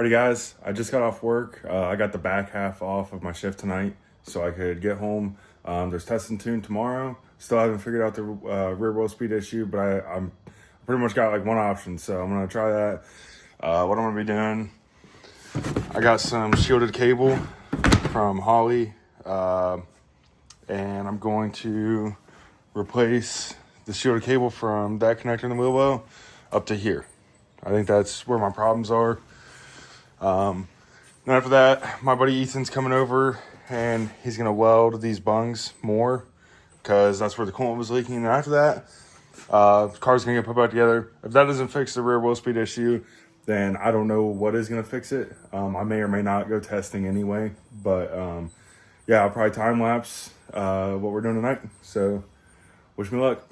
Alrighty guys, I just got off work. I got the back half off of my shift tonight so I could get home. There's test and tune tomorrow. Still haven't figured out the rear wheel speed issue, but I'm pretty much got like one option, so I'm gonna try that. What I'm gonna be doing, I got some shielded cable from Holly, and I'm going to replace the shielded cable from that connector in the wheel well up to here. I think that's where my problems are. Then after that, my buddy Ethan's coming over and he's gonna weld these bungs more because that's where the coolant was leaking. And after that, the car's gonna get put back together. If that doesn't fix the rear wheel speed issue, then I don't know what is gonna fix it. I may or may not go testing anyway, but yeah, I'll probably time lapse what we're doing tonight. So wish me luck.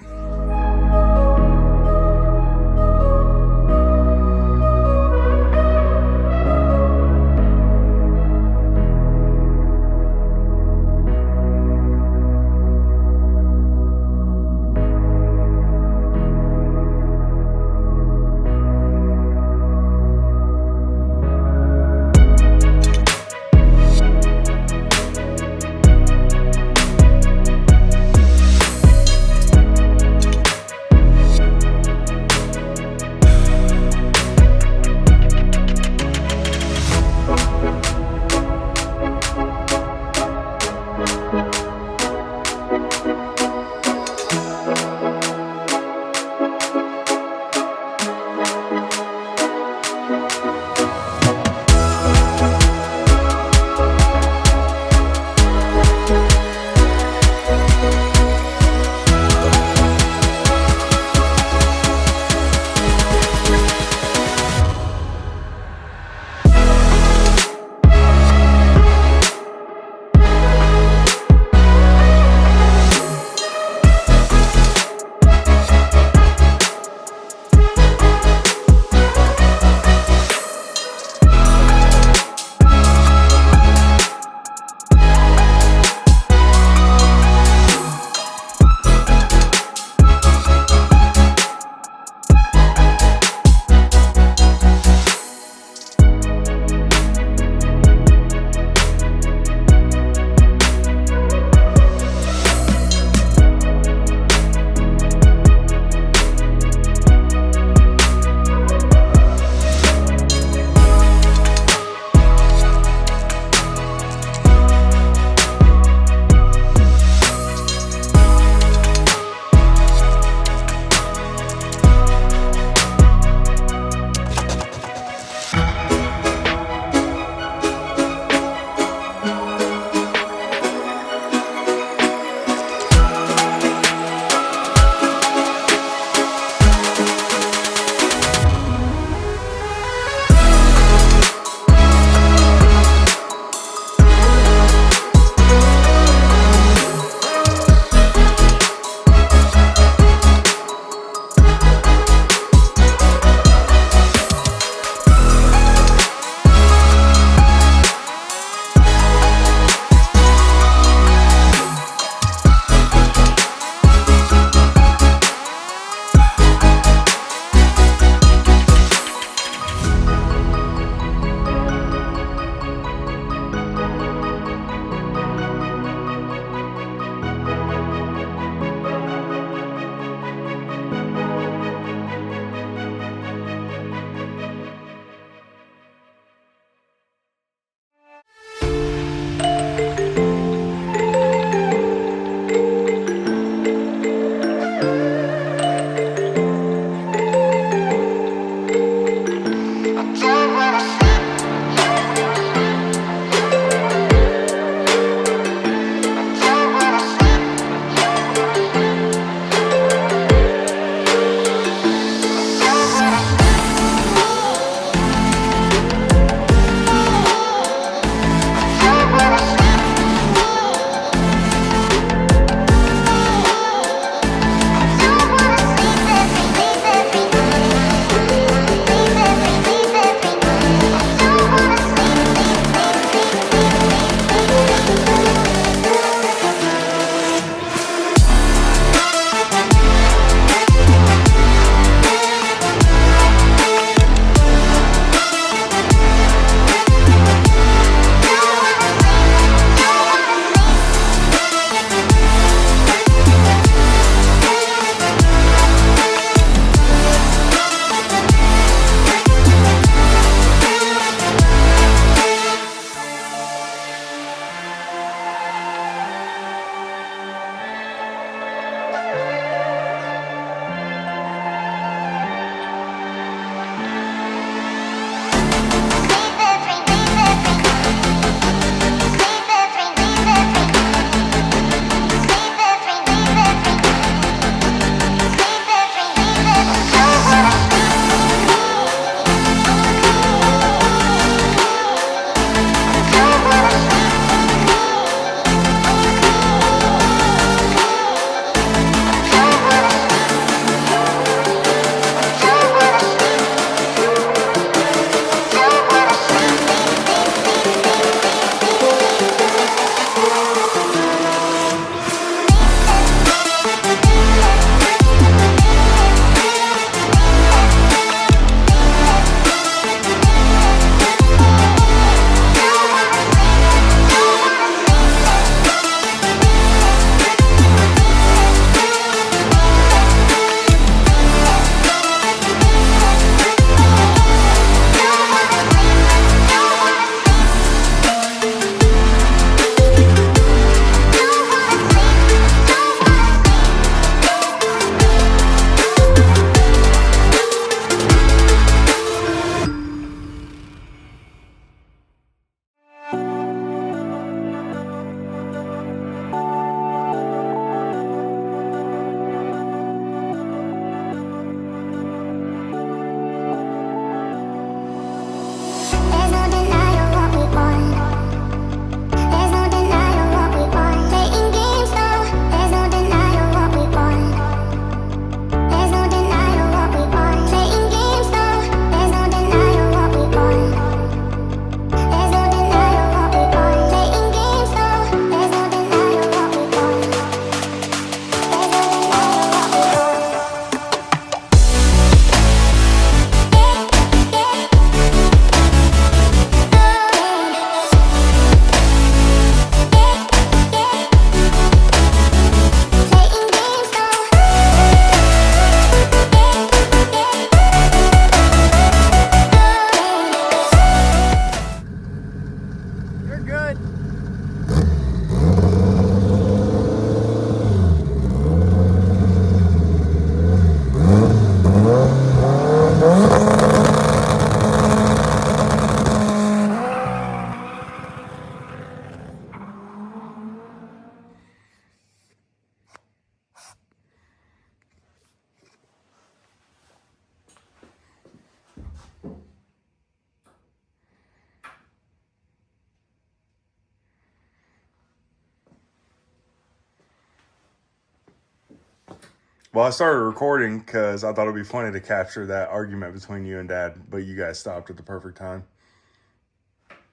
Well, I started recording because I thought it'd be funny to capture that argument between you and Dad, but you guys stopped at the perfect time.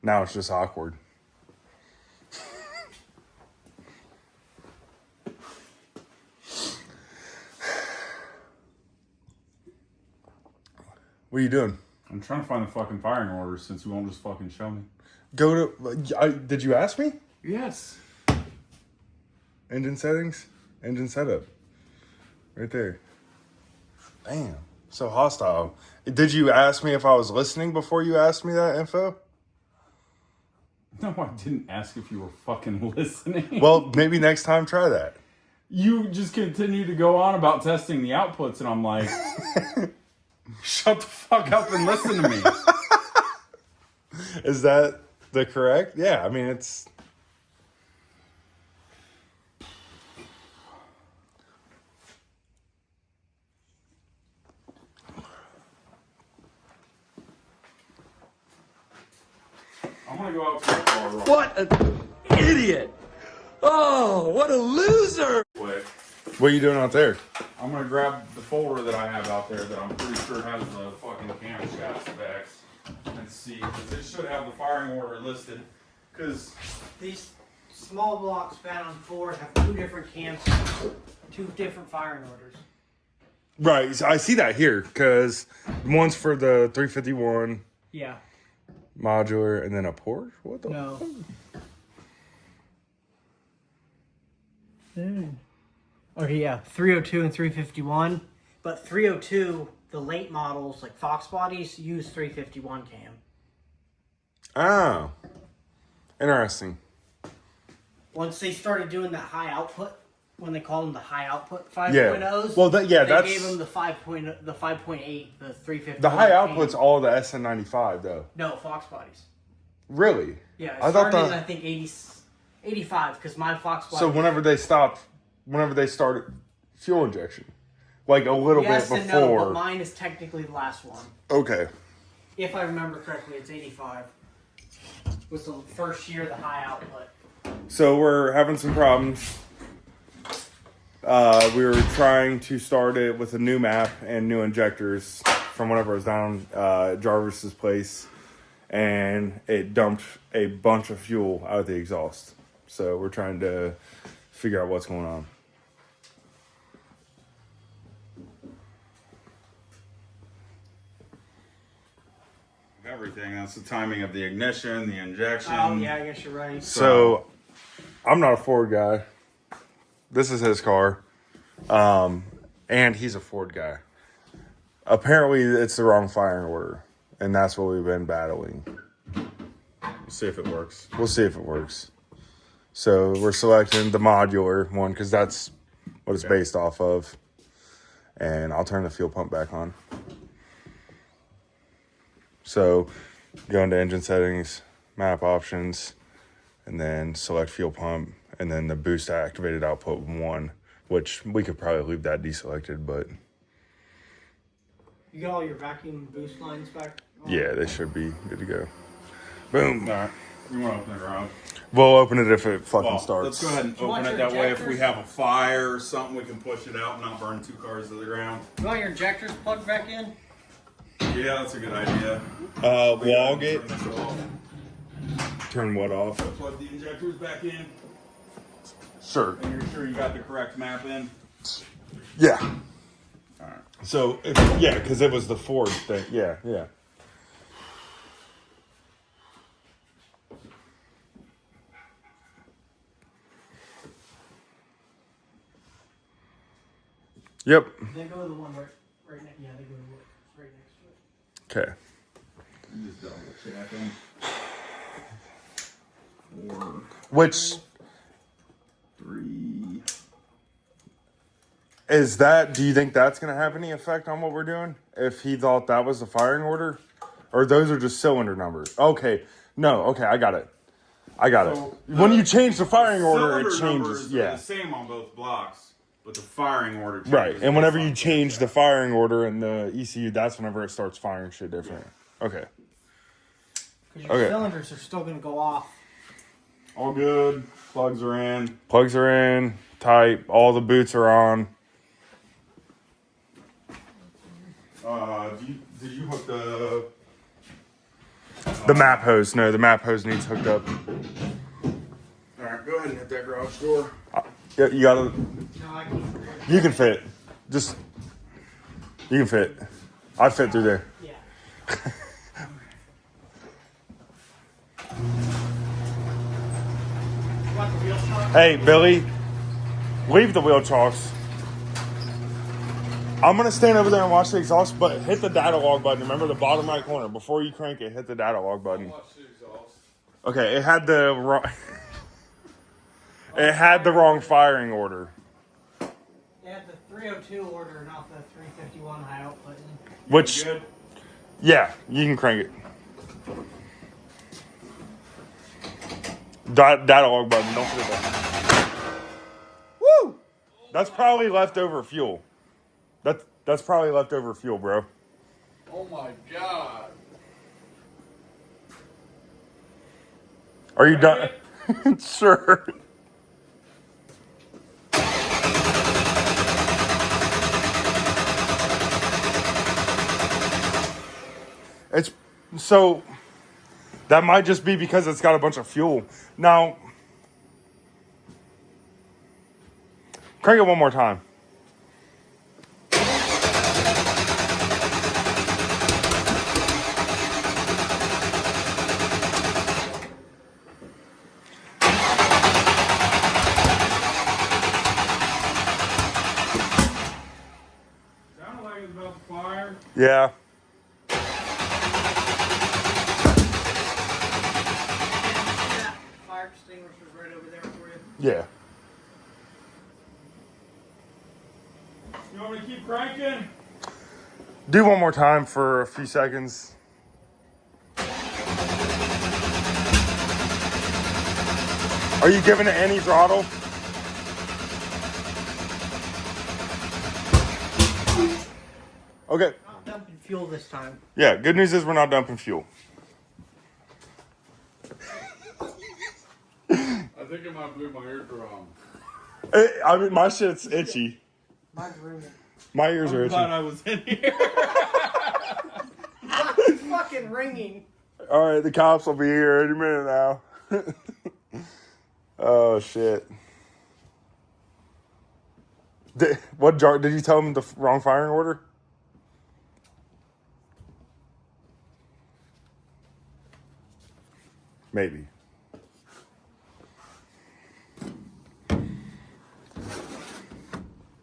Now it's just awkward. What are you doing? I'm trying to find the fucking firing order since you won't just fucking show me. Did you ask me? Yes. Engine settings? Engine setup. Right there. Damn. So hostile. Did you ask me if I was listening before you asked me that info? No, I didn't ask if you were fucking listening. Well, maybe next time try that. You just continue to go on about testing the outputs, and I'm like, shut the fuck up and listen to me. Is that the correct? Yeah, I mean, it's... I'm gonna go out to the car. What an idiot! Oh, what a loser! Quick. What are you doing out there? I'm gonna grab the folder that I have out there that I'm pretty sure has the fucking camshaft specs and see, because it should have the firing order listed. Because these small block span on fours have two different cams, two different firing orders. Right, so I see that here, because one's for the 351 Yeah. modular, and then a Porsche? What the No. fuck? Okay, yeah, 302 and 351. But 302, the late models, like Fox bodies, use 351 cam. Oh. Interesting. Once they started doing that high output, when they call them the high output 5.0s, Well, they that's... gave them the 5.8, the 351. The high output's all the SN95, though. No, Fox bodies. Really? Yeah, it I thought started in, I think, 85, because my Fox body... So whenever they started fuel injection, like a little bit before. Yes and no, but mine is technically the last one. Okay. If I remember correctly, it's 85. Was the first year the high output. So we're having some problems. We were trying to start it with a new map and new injectors from whenever I was down at Jarvis's place, and it dumped a bunch of fuel out of the exhaust. So we're trying to figure out what's going on. everything. That's the timing of the ignition, the injection. Oh, yeah, I guess you're right. So I'm not a Ford guy. This is his car. And he's a Ford guy. Apparently, it's the wrong firing order. And that's what we've been battling. We'll see if it works. We'll see if it works. So we're selecting the modular one because that's what it's based off of. And I'll turn the fuel pump back on. So go into engine settings, map options, and then select fuel pump, and then the boost activated output 1, which we could probably leave that deselected, but You got all your vacuum boost lines back on? yeah, they should be good to go. Boom. All right. You want to open it around? We'll open it if it fucking Well, starts. let's go ahead and you want open it. your That way, if injectors? we have a fire or something, we can push it out and not burn 2 cars to the ground. You want your injectors plugged back in? Yeah, that's a good idea. Log it. Turn this off. Turn what off? Plug the injectors back in, Sure. and you're sure you got the correct map in. Yeah. All right. So, yeah, because it was the Ford thing. Yeah, yeah. Yep. They go to the one right next. Yeah, they go to the right next to it. Okay. Just double checking. Four, Which 3. is that? Do you think that's going to have any effect on what we're doing? If he thought that was the firing order? Or those are just cylinder numbers? Okay. No, okay, I got it. So When you change the firing order, it cylinder changes. numbers are Yeah. the same on both blocks, but the firing order changes. Right. And whenever based you on change the camshaft. firing order in the ECU, that's whenever it starts firing shit different. Okay. Because your Okay. cylinders are still going to go off. All good. Plugs are in. Plugs are in, tight, all the boots are on. Did you hook the map hose? No, the map hose needs hooked up. All right, go ahead and hit that garage door. Yeah, you gotta. No, I can't. You can fit. Just. You can fit. I fit through there. Yeah. Want the wheel chuck? Hey, Billy, leave the wheel chalks. I'm gonna stand over there and watch the exhaust, but hit the data log button. Remember the bottom right corner. Before you crank it, hit the data log button. Okay, it had the wrong. It had the wrong firing order. They had the 302 order, not the 351 high output. Which, yeah, you can crank it. Data log button. Don't forget that. Woo! That's probably leftover fuel. That's probably leftover fuel, bro. Oh my god. Are you done? Sure. It's so that might just be because it's got a bunch of fuel. Now, crank it one more time. Sounded like it was about to fire. Yeah. That fire extinguisher's right over there for you. Yeah. You want me to keep cranking? Do one more time for a few seconds. Are you giving it any throttle? Okay. Not dumping fuel this time. Yeah, good news is we're not dumping fuel. I think it might blew my eardrum. I mean, my shit's itchy. Mine's ringing. My ears are I'm glad itchy. I was in here. It's fucking ringing. All right, the cops will be here any minute now. Oh, shit. What jar? Did you tell them the wrong firing order? Maybe.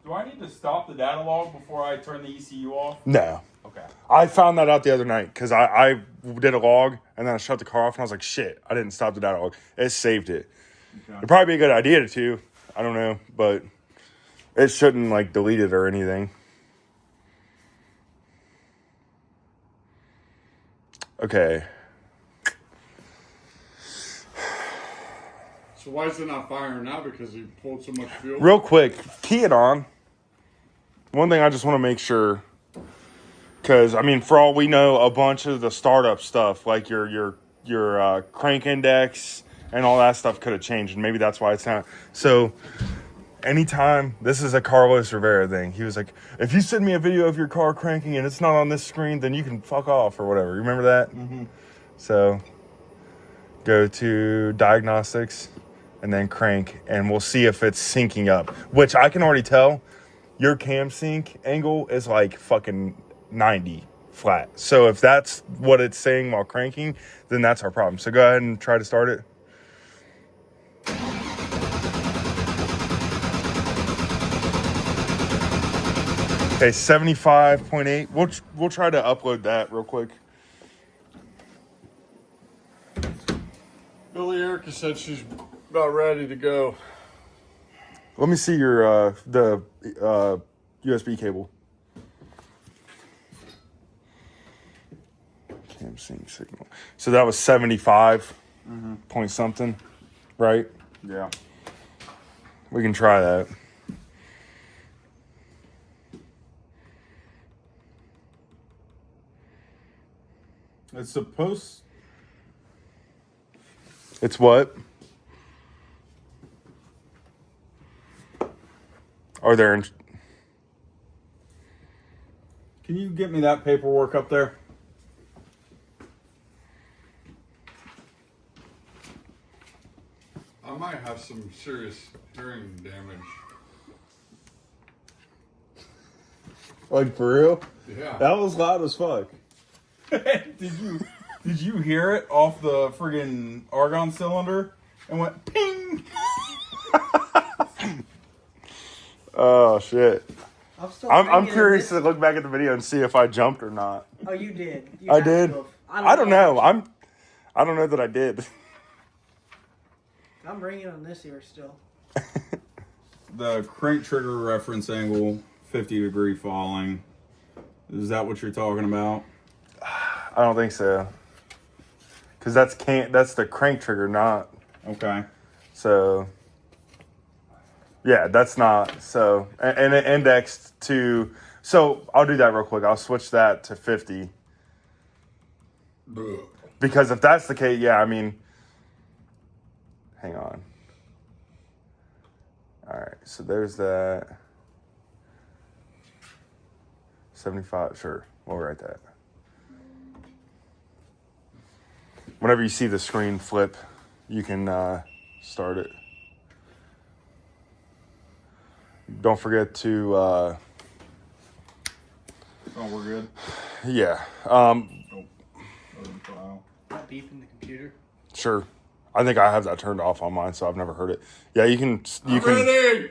Do I need to stop the data log before I turn the ECU off? No. Okay. I found that out the other night because I did a log and then I shut the car off and I was like, shit, I didn't stop the data log. It saved it. Okay. It'd probably be a good idea to. I don't know, but it shouldn't like delete it or anything. Okay. So why is it not firing now? Because he pulled so much fuel? Real quick, key it on. One thing I just want to make sure, because I mean, for all we know, a bunch of the startup stuff, like your crank index and all that stuff, could have changed, and maybe that's why it's not. So, anytime this is a Carlos Rivera thing, he was like, "If you send me a video of your car cranking and it's not on this screen, then you can fuck off or whatever." You remember that? Mm-hmm. So, go to diagnostics and then crank, and we'll see if it's syncing up. Which I can already tell. Your cam sync angle is like fucking 90 flat. So if that's what it's saying while cranking, then that's our problem. So go ahead and try to start it. Okay, 75.8. We'll try to upload that real quick. Billy Erica said she's about ready to go. Let me see your the USB cable. Cam sync signal. So that was 75 point something, right? Yeah. We can try that. It's supposed. It's what? Are there? Can you get me that paperwork up there? I might have some serious hearing damage. Like for real? Yeah. That was loud as fuck. Did you hear it off the friggin' argon cylinder? And went ping. Oh shit! I'm bringing curious this- to look back at the video and see if I jumped or not. Oh, you did. You I had to did. have. I don't know. I don't know that I did. I'm bringing on this here still. The crank trigger reference angle, 50-degree falling. Is that what you're talking about? I don't think so. Cause that's the crank trigger, not Okay. so. Yeah, that's not so. And it indexed to. So I'll do that real quick. I'll switch that to 50. Ugh. Because if that's the case, yeah, I mean, hang on. All right, so there's that. 75, sure, we'll write that. Whenever you see the screen flip, you can start it. Don't forget to, Oh, we're good. yeah, That beep in the computer. sure. I think I have that turned off on mine, so I've never heard it. Yeah, you can. Ready?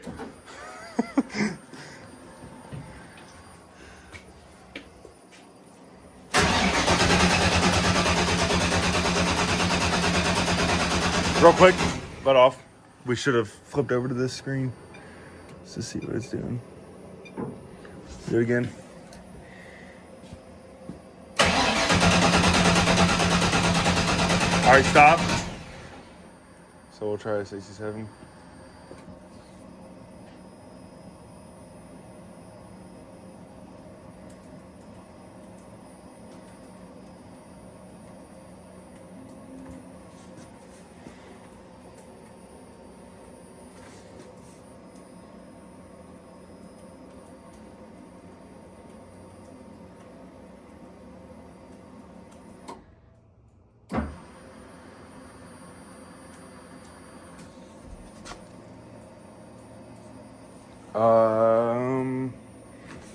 Real quick, let off. We should have flipped over to this screen just to see what it's doing. Do it again. All right, stop. So we'll try 67.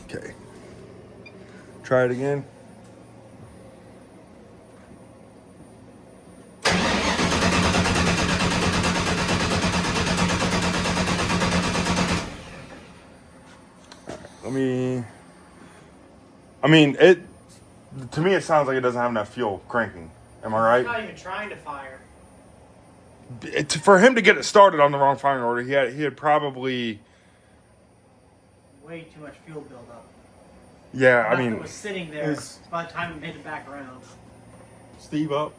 Okay. Try it again. Let me. I mean, it. To me, it sounds like it doesn't have enough fuel cranking. Am I He's right? not even trying to fire. For him to get it started on the wrong firing order, he had probably. Way too much fuel buildup. Yeah, I Enough mean, that was sitting there is- by the time it made it back around. Steve up.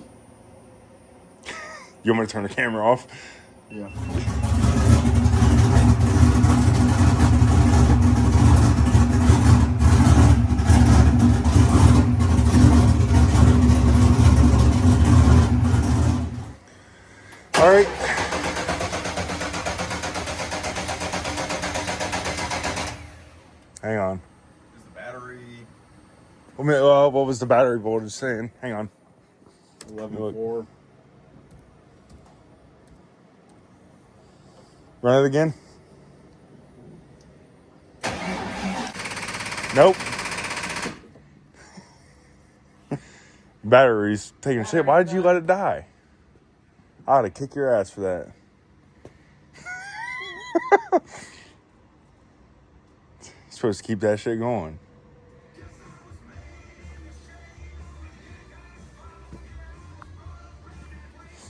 you want me to turn the camera off? Yeah. All right. Hang on. Is the battery What was the battery voltage saying? Hang on. 11.4? Run it again. Nope. Battery's taking shit. Why did you let it die? I ought to kick your ass for that. You're supposed to keep that shit going.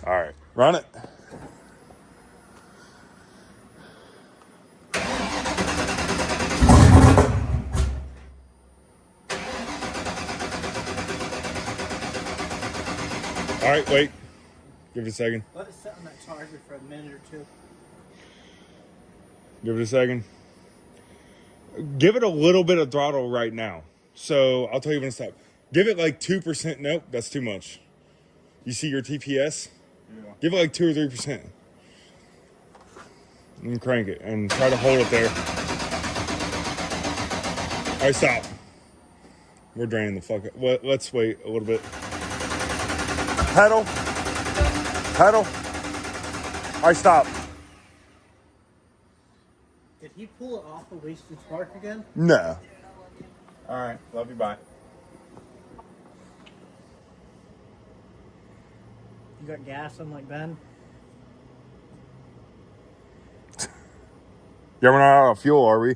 All right, run it. All right, wait. Give it a second. Let it sit on that charger for a minute or two. Give it a second. Give it a little bit of throttle right now. So I'll tell you when to stop. Give it like 2%. Nope, that's too much. You see your TPS? Yeah. Give it like 2 or 3%. And crank it and try to hold it there. All right, stop. We're draining the fuck. Let's wait a little bit. Pedal. Pedal. All right, stop. Did he pull it off the wasted spark again? No. All right, love you. Bye. You got gas on like Ben? Yeah, we're not out of fuel, are we?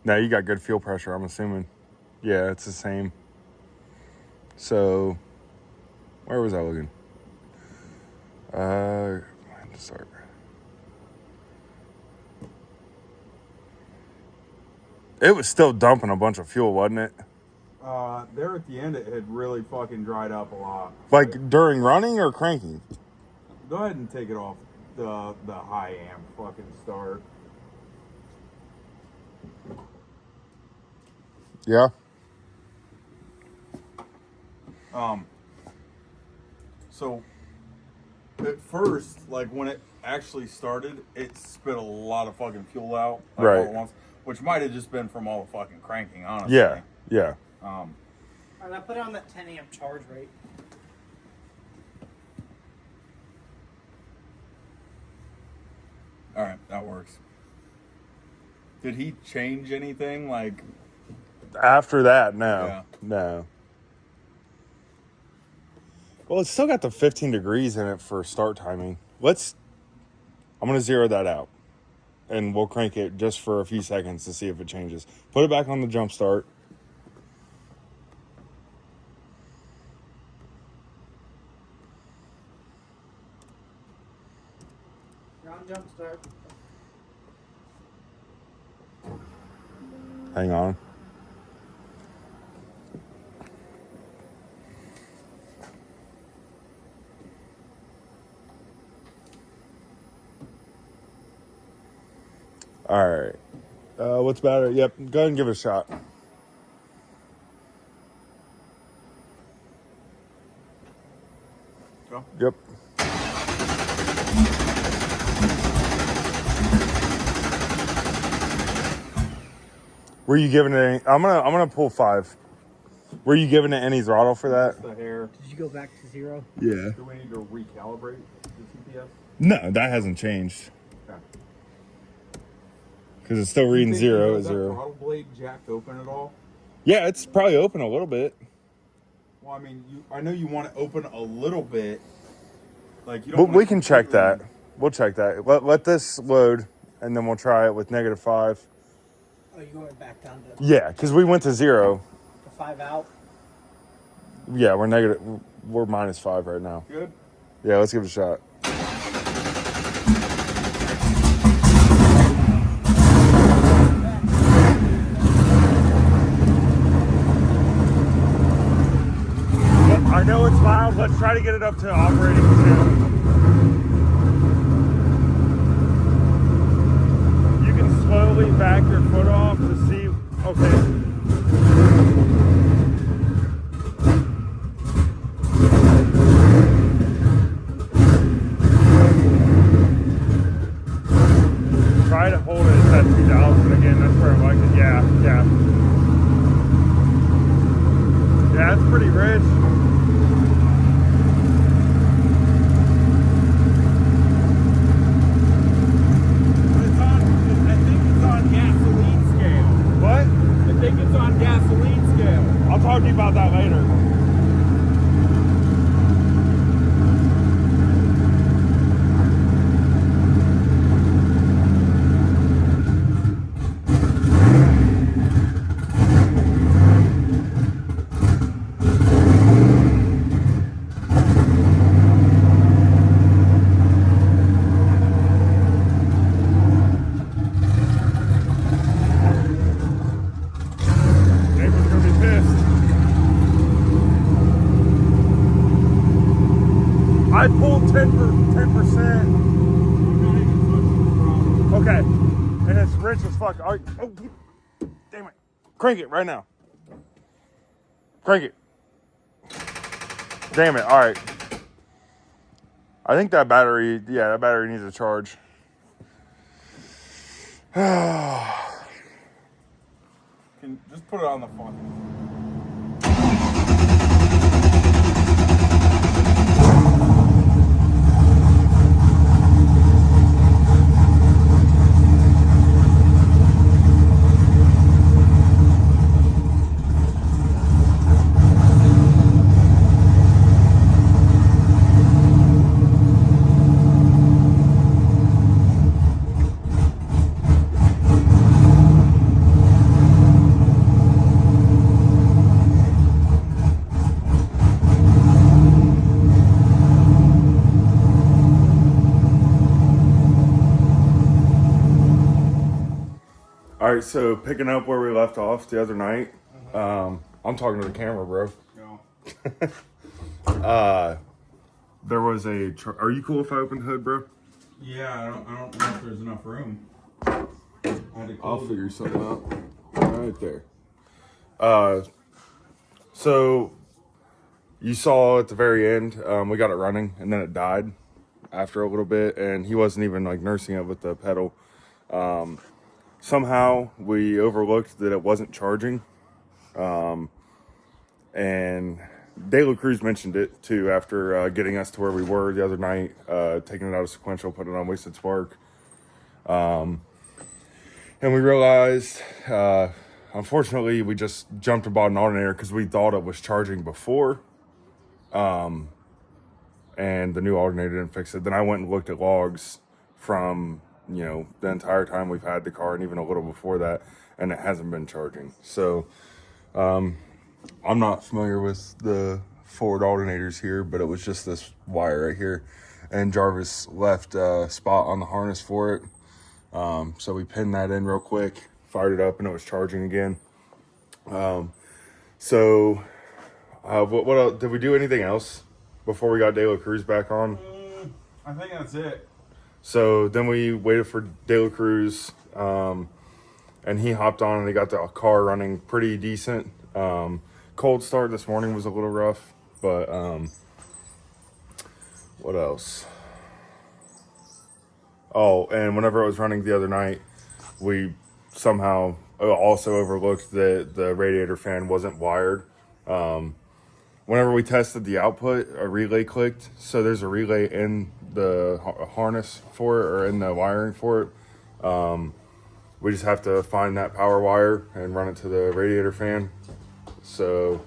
No, you got good fuel pressure, I'm assuming. Yeah, it's the same. So, where was I looking? When to start? It was still dumping a bunch of fuel, wasn't it? There at the end, it had really fucking dried up a lot. Like during running or cranking? Go ahead and take it off the high amp fucking start. Yeah. So at first, like when it actually started, it spit a lot of fucking fuel out like, Right. all at once, which might have just been from all the fucking cranking, honestly. Yeah. Yeah. All right, I put it on that 10 amp charge rate. All right, that works. Did he change anything? Like, After that, no. Yeah. No. Well, it's still got the 15 degrees in it for start timing. I'm going to zero that out. And we'll crank it just for a few seconds to see if it changes. Put it back on the jump start. You're on jump start. Hang on. All right. What's better? Yep. Go ahead and give it a shot. Go. Yep. Were you giving it any? I'm gonna pull 5. Were you giving it any throttle for that? the hair. Did you go back to 0? Yeah. Do we need to recalibrate the TPS? No, that hasn't changed. Okay. Because it's still reading You think 0 that at 0. throttle blade jacked open at all? Yeah, it's probably open a little bit. Well, I mean, I know you want it open a little bit. Like you don't. But want we it can check that. completely- We'll check that. Let this load, and then we'll try it with -5. Oh, you going back down to Yeah, because we went to 0. 5 out? Yeah, we're negative. We're -5 right now. Good. Yeah, let's give it a shot. I know it's loud. Let's try to get it up to operating too. You can slowly back your foot off to see. Okay. Try to hold it at 2,000 again. That's where I like it. Yeah. Yeah, it's pretty rich. I think it's on gasoline scale. What? I think it's on gasoline scale. I'll talk to you about that later. Neighbor's gonna be pissed. I pulled 10%. Okay. And it's rich as fuck. Oh, damn it. Crank it right now. Crank it. Damn it. All right. I think that battery needs a charge. Can just put it on the phone. right, so picking up where we left off the other night. I'm talking to the camera, bro. No. There was a. Are you cool if I open the hood, bro? Yeah, I don't know if there's enough room. I'll figure something out. Right there. So you saw at the very end, we got it running, and then it died after a little bit, and he wasn't even like nursing it with the pedal. Somehow we overlooked that it wasn't charging, and De La Cruz mentioned it too after getting us to where we were the other night, taking it out of sequential, putting it on wasted spark. And we realized, unfortunately, we just jumped and bought an alternator because we thought it was charging before. And the new alternator didn't fix it. Then I went and looked at logs from, the entire time we've had the car and even a little before that, and it hasn't been charging. So, I'm not familiar with the forward alternators here, but it was just this wire right here. And Jarvis left a spot on the harness for it. So we pinned that in real quick, fired it up, and it was charging again. What else? Did we do anything else before we got De La Cruz back on? I think that's it. So then we waited for De La Cruz, and he hopped on and they got the car running pretty decent. Cold start this morning was a little rough, but what else? Oh, and whenever it was running the other night, we somehow also overlooked that the radiator fan wasn't wired. Whenever we tested the output, a relay clicked. So there's a relay in the harness for it, or in the wiring for it. We just have to find that power wire and run it to the radiator fan. So,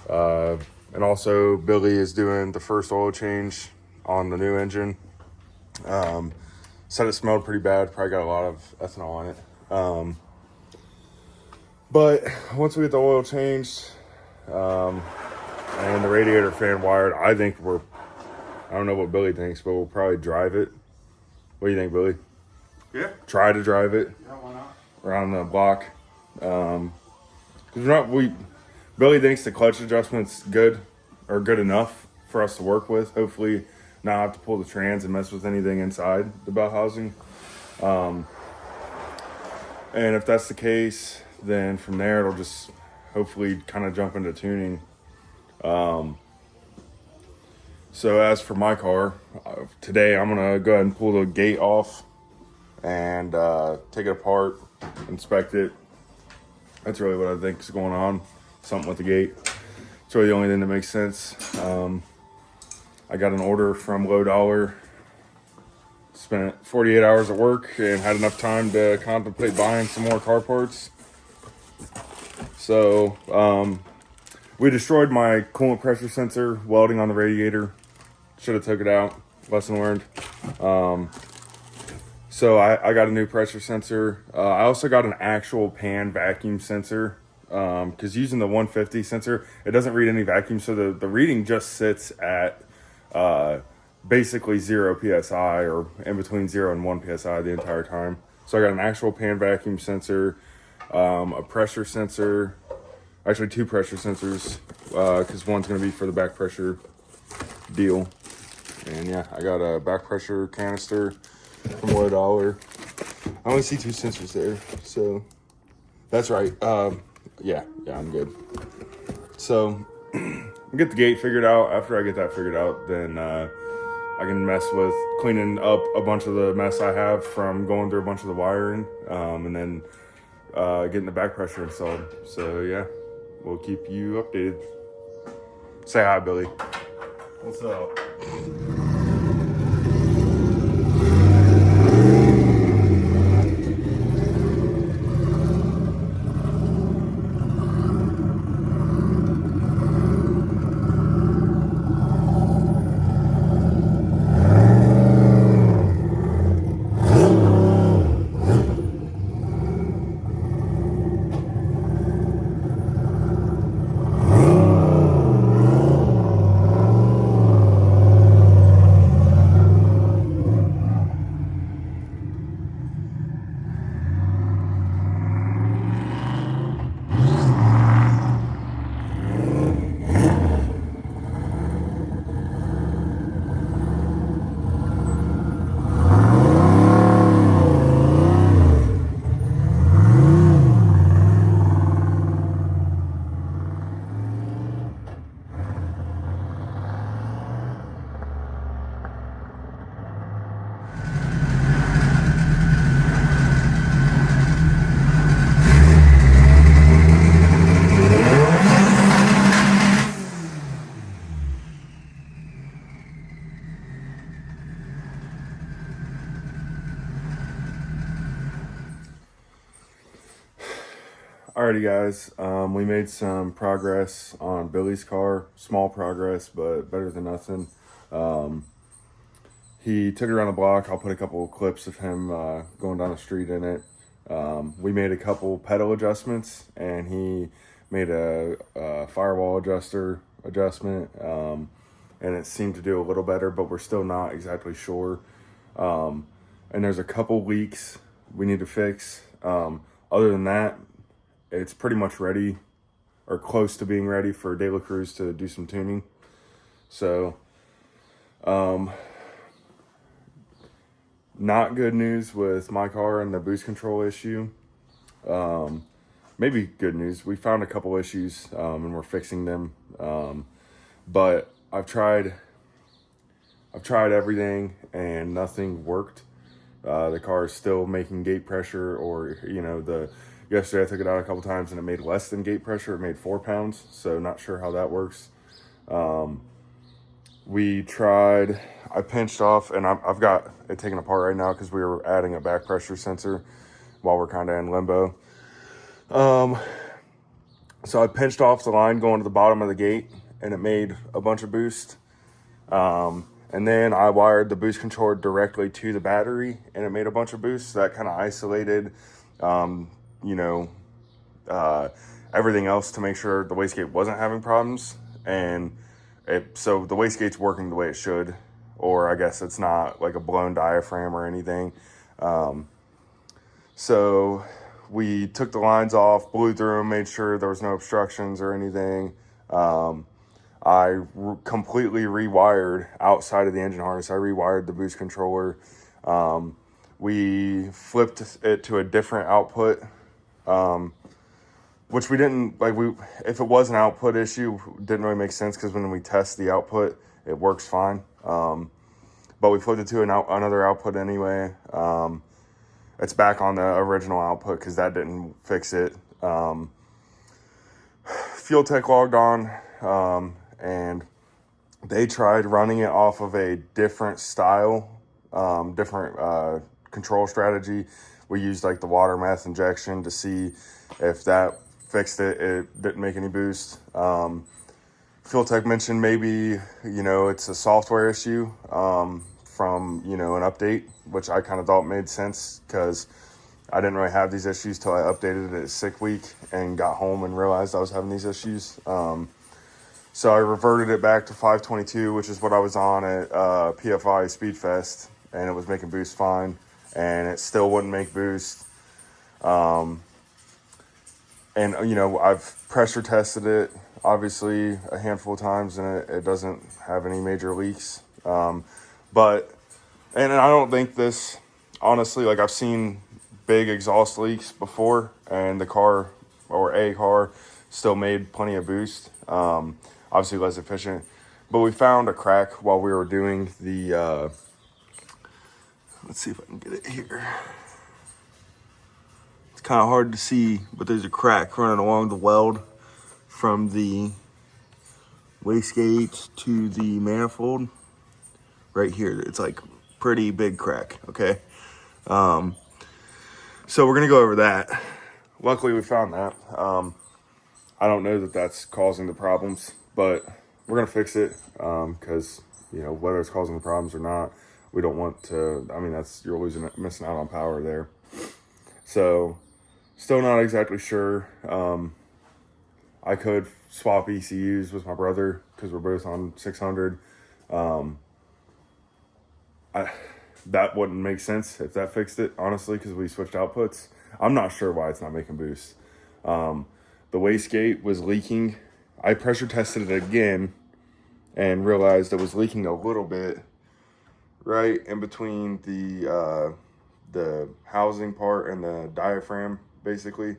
and also Billy is doing the first oil change on the new engine. Said it smelled pretty bad. Probably got a lot of ethanol in it. But once we get the oil changed, and the radiator fan wired, I don't know what Billy thinks, but we'll probably drive it. What do you think, Billy? Yeah. Try to drive it Yeah, why not? around the block. Billy thinks the clutch adjustment's good or good enough for us to work with. Hopefully not have to pull the trans and mess with anything inside the bell housing. And if that's the case, then from there it'll just hopefully kind of jump into tuning. So as for my car, today I'm gonna go ahead and pull the gate off and take it apart, inspect it. That's really what I think is going on. Something with the gate. It's really the only thing that makes sense. I got an order from Low Dollar. Spent 48 hours at work and had enough time to contemplate buying some more car parts. So we destroyed my coolant pressure sensor welding on the radiator. Should have took it out. Lesson learned. So I got a new pressure sensor. I also got an actual pan vacuum sensor. Because using the 150 sensor, it doesn't read any vacuum, so the reading just sits at basically 0 psi, or in between 0 and 1 psi the entire time. So I got an actual pan vacuum sensor, a pressure sensor, actually 2 pressure sensors, because one's going to be for the back pressure deal. And yeah, I got a back pressure canister from Low Dollar. I only see 2 sensors there, so that's right. Yeah, I'm good. So, I'll get the gate figured out. After I get that figured out, then I can mess with cleaning up a bunch of the mess I have from going through a bunch of the wiring, and then getting the back pressure installed. So, yeah, we'll keep you updated. Say hi, Billy. What's up? Alrighty, guys. We made some progress on Billy's car. Small progress, but better than nothing. He took it around the block. I'll put a couple of clips of him going down the street in it. We made a couple pedal adjustments, and he made a firewall adjustment, and it seemed to do a little better, but we're still not exactly sure. And there's a couple leaks we need to fix. Other than that, it's pretty much ready, or close to being ready for De La Cruz to do some tuning. So, not good news with my car and the boost control issue. Maybe good news. We found a couple issues, and we're fixing them. But I've tried everything and nothing worked. The car is still making gate pressure, or, yesterday I took it out a couple times and it made less than gate pressure. It made 4 pounds. So not sure how that works. I pinched off, and I've got it taken apart right now because we were adding a back pressure sensor while we're kind of in limbo. So I pinched off the line going to the bottom of the gate, and it made a bunch of boost. And then I wired the boost controller directly to the battery, and it made a bunch of boosts. That kind of isolated, everything else to make sure the wastegate wasn't having problems. And so the wastegate's working the way it should, or I guess it's not like a blown diaphragm or anything. So we took the lines off, blew through them, made sure there was no obstructions or anything. I completely rewired outside of the engine harness. I rewired the boost controller. We flipped it to a different output, which we didn't, if it was an output issue, it didn't really make sense because when we test the output, it works fine. But we flipped it to another output anyway. It's back on the original output because that didn't fix it. FuelTech logged on, and they tried running it off of a different style, different control strategy. We used like the water mass injection to see if that fixed it. It didn't make any boost. FuelTech mentioned maybe, it's a software issue from, an update, which I kind of thought made sense because I didn't really have these issues till I updated it at sick week and got home and realized I was having these issues. So I reverted it back to 522, which is what I was on at PFI Speedfest, and it was making boost fine, and it still wouldn't make boost. And, I've pressure tested it, obviously, a handful of times, and it doesn't have any major leaks. And I don't think this, honestly, I've seen big exhaust leaks before, and the car still made plenty of boost. Obviously less efficient, but we found a crack while we were doing the, let's see if I can get it here. It's kind of hard to see, but there's a crack running along the weld from the wastegate to the manifold right here. It's pretty big crack. Okay. So we're going to go over that. Luckily we found that. I don't know that that's causing the problems, but we're going to fix it. Cause whether it's causing the problems or not, we don't want to, you're missing out on power there. So still not exactly sure. I could swap ECUs with my brother cause we're both on 600. That wouldn't make sense if that fixed it, honestly, because we switched outputs. I'm not sure why it's not making boost. The wastegate was leaking. I pressure tested it again and realized it was leaking a little bit right in between the housing part and the diaphragm, basically,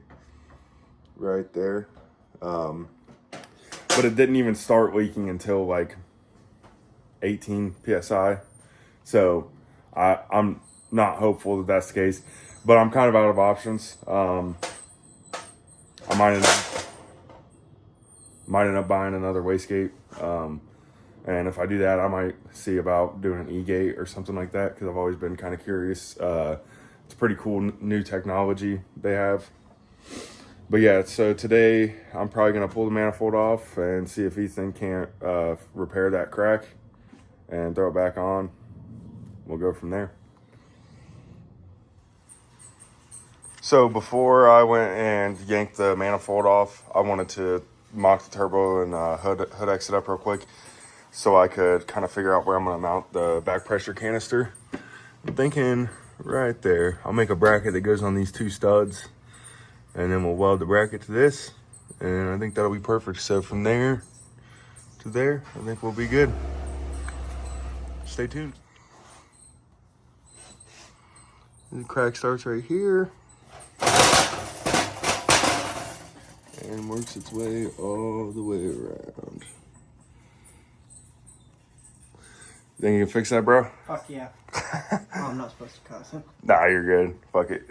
right there. But it didn't even start leaking until 18 PSI. So I'm not hopeful that that's the case, but I'm kind of out of options. I might end up buying another wastegate. And if I do that, I might see about doing an E-gate or something like that, because I've always been kind of curious. It's pretty cool new technology they have. But yeah, so today I'm probably going to pull the manifold off and see if Ethan can't repair that crack and throw it back on. We'll go from there. So before I went and yanked the manifold off, I wanted to mock the turbo and hood exit up real quick so I could kind of figure out where I'm going to mount the back pressure canister. I'm thinking right there. I'll make a bracket that goes on these two studs, and then we'll weld the bracket to this, and I think that'll be perfect. So from there to there, I think we'll be good. Stay tuned. The crack starts right here and works its way all the way around. Think you can fix that, bro? Fuck yeah. Oh, I'm not supposed to cuss him. Nah, you're good. Fuck it.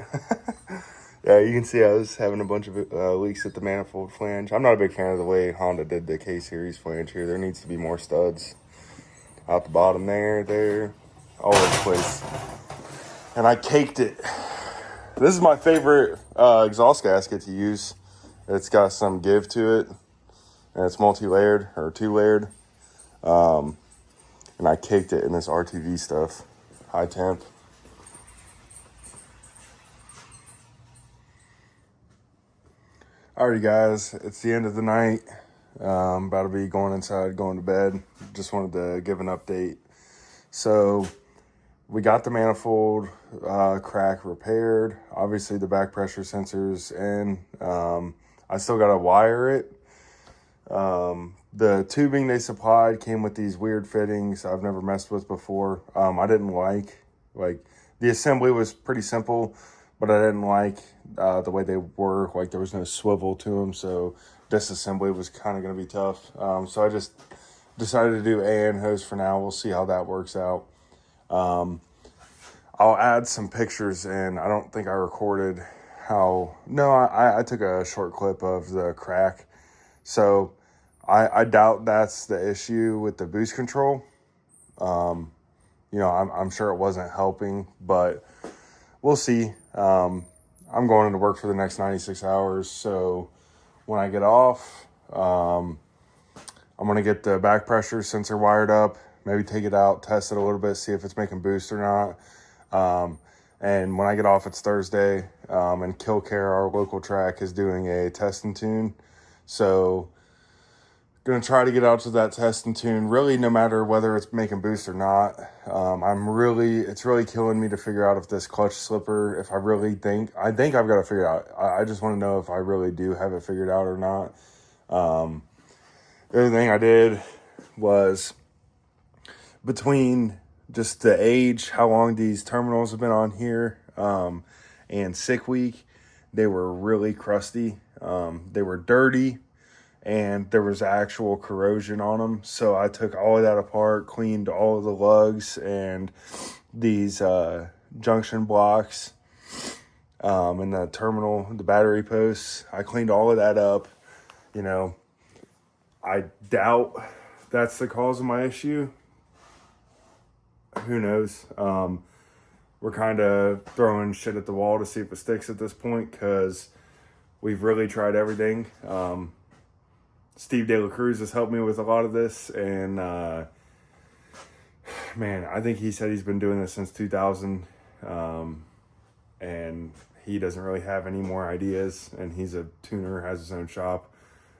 Yeah, you can see I was having a bunch of leaks at the manifold flange. I'm not a big fan of the way Honda did the K-Series flange here. There needs to be more studs out the bottom there, all over the place. And I caked it. This is my favorite exhaust gasket to use. It's got some give to it, and it's multi-layered or two-layered. And I caked it in this RTV stuff, high temp. Alrighty guys, it's the end of the night. About to be going inside, going to bed. Just wanted to give an update. So we got the manifold crack repaired. Obviously the back pressure sensor's in. I still got to wire it. The tubing they supplied came with these weird fittings I've never messed with before. I didn't like the assembly was pretty simple, but I didn't like the way they were. Like there was no swivel to them, so disassembly was kind of going to be tough. So I just decided to do AN hose for now. We'll see how that works out. I'll add some pictures in. I don't think I recorded I took a short clip of the crack. So I doubt that's the issue with the boost control. I'm sure it wasn't helping, but we'll see. I'm going into work for the next 96 hours. So when I get off, I'm going to get the back pressure sensor wired up, maybe take it out, test it a little bit, see if it's making boost or not. And when I get off, it's Thursday, and Killcare, our local track, is doing a test and tune. So going to try to get out to that test and tune, really, no matter whether it's making boost or not. It's really killing me to figure out if this clutch slipper, I think I've got to figure it out. I just want to know if I really do have it figured out or not. The other thing I did was, between just the age, how long these terminals have been on here, and sick week, they were really crusty. They were dirty, and there was actual corrosion on them. So I took all of that apart, cleaned all of the lugs and these junction blocks, and the terminal, the battery posts. I cleaned all of that up. I doubt that's the cause of my issue. Who knows? We're kind of throwing shit at the wall to see if it sticks at this point, because we've really tried everything. Steve De La Cruz has helped me with a lot of this, and man, I think he said he's been doing this since 2000, and he doesn't really have any more ideas, and he's a tuner, has his own shop,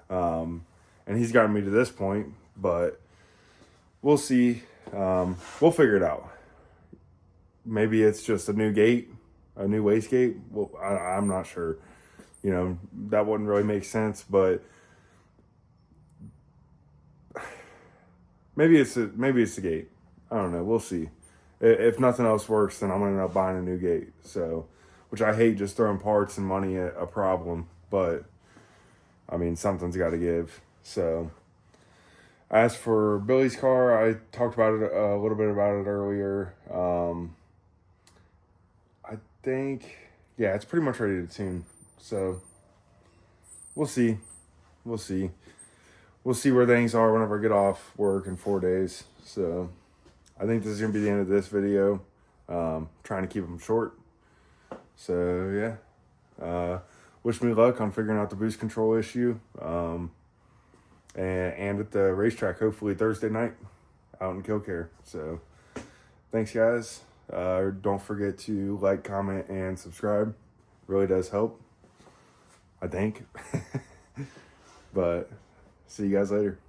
and he's gotten me to this point, but we'll see. We'll figure it out. Maybe it's just a new gate, a new wastegate. Well, I'm not sure. That wouldn't really make sense, but maybe it's the gate. I don't know. We'll see. If nothing else works, then I'm gonna end up buying a new gate. So, which I hate just throwing parts and money at a problem, but I mean, something's got to give. So, as for Billy's car, I talked about it a little bit about it earlier. I think, yeah, it's pretty much ready to tune. So, we'll see. We'll see where things are whenever I get off work in 4 days. So, I think this is going to be the end of this video. Trying to keep them short. So, yeah. wish me luck on figuring out the boost control issue. And at the racetrack, hopefully Thursday night out in Killcare. So thanks, guys. Don't forget to like, comment, and subscribe. Really does help, I think. But see you guys later.